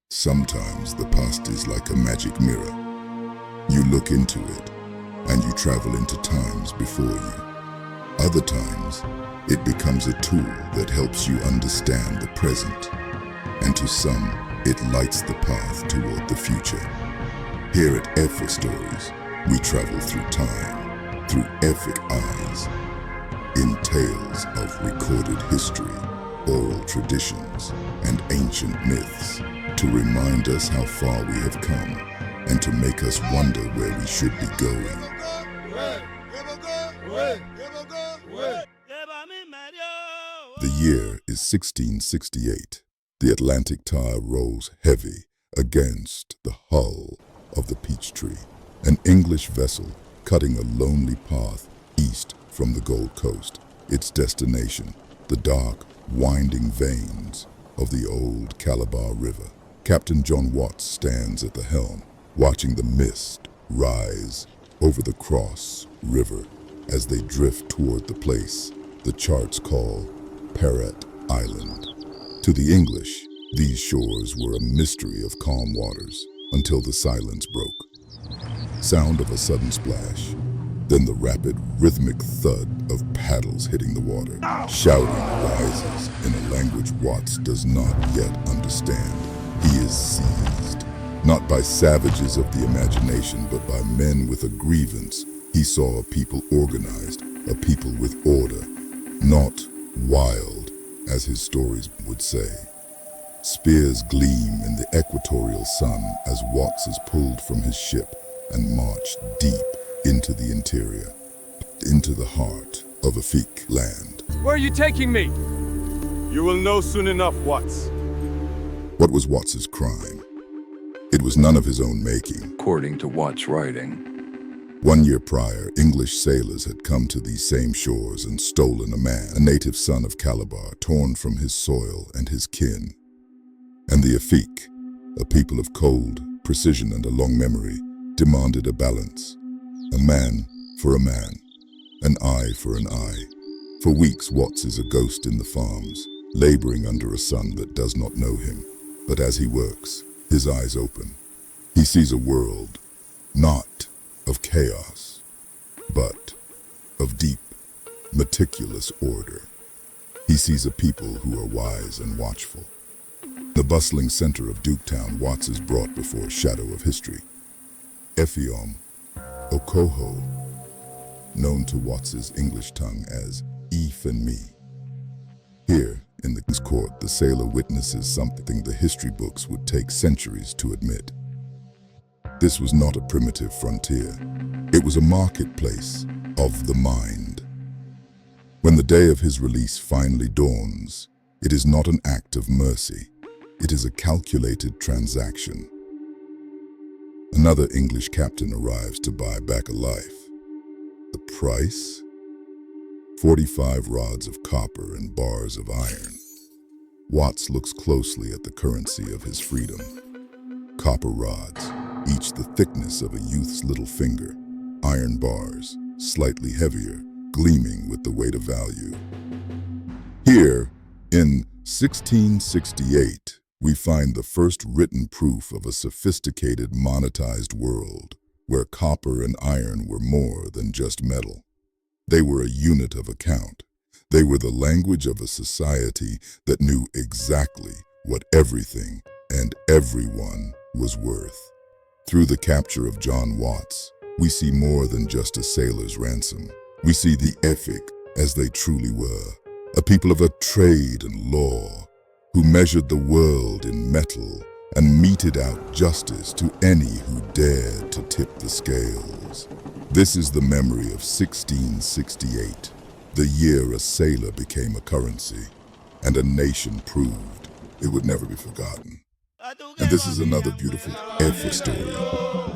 Sometimes the past is like a magic mirror. You look into it, and you travel into times before you. Other times, it becomes a tool that helps you understand the present. And to some, it lights the path toward the future. Here at Efik Stories, we travel through time, through Efik eyes, in tales of recorded history, oral traditions, and ancient myths, to remind us how far we have come and to make us wonder where we should be going. The year is 1668. The Atlantic tide rolls heavy against the hull of the Peachtree, an English vessel cutting a lonely path east from the Gold Coast. Its destination, the dark, winding veins of the Old Calabar River. Captain John Watts stands at the helm, watching the mist rise over the Cross River as they drift toward the place the charts call Paratt Island. To the English, these shores were a mystery of calm waters until the silence broke. Sound of a sudden splash, then the rapid, rhythmic thud of paddles hitting the water. Shouting rises in a language Watts does not yet understand. He is seized, not by savages of the imagination, but by men with a grievance. He saw a people organized, a people with order, not wild, as his stories would say. Spears gleam in the equatorial sun as Watts is pulled from his ship and marched deep into the interior, into the heart of Efik land. Where are you taking me? You will know soon enough, Watts. What was Watts's crime? It was none of his own making. According to Watts' writing, 1 year prior, English sailors had come to these same shores and stolen a man, a native son of Calabar, torn from his soil and his kin. And the Efik, a people of cold precision and a long memory, demanded a balance. A man for a man, an eye for an eye. For weeks, Watts is a ghost in the farms, laboring under a sun that does not know him. But as he works, his eyes open. He sees a world, not of chaos, but of deep, meticulous order. He sees a people who are wise and watchful. The bustling center of Duketown, Watts is brought before a shadow of history. Effiom Okoho, known to Watts's English tongue as Ef and Me. Here, in the king's court, the sailor witnesses something the history books would take centuries to admit. This was not a primitive frontier. It was a marketplace of the mind. When the day of his release finally dawns, it is not an act of mercy. It is a calculated transaction. Another English captain arrives to buy back a life. The price? 45 rods of copper and bars of iron. Watts looks closely at the currency of his freedom. Copper rods, each the thickness of a youth's little finger. Iron bars, slightly heavier, gleaming with the weight of value. Here, in 1668, we find the first written proof of a sophisticated monetized world, where copper and iron were more than just metal. They were a unit of account. They were the language of a society that knew exactly what everything and everyone was worth. Through the capture of John Watts, we see more than just a sailor's ransom. We see the Efik as they truly were, a people of a trade and law, who measured the world in metal and meted out justice to any who dared to tip the scales. This is the memory of 1668, the year a sailor became a currency, and a nation proved it would never be forgotten. And this is another beautiful Efik story.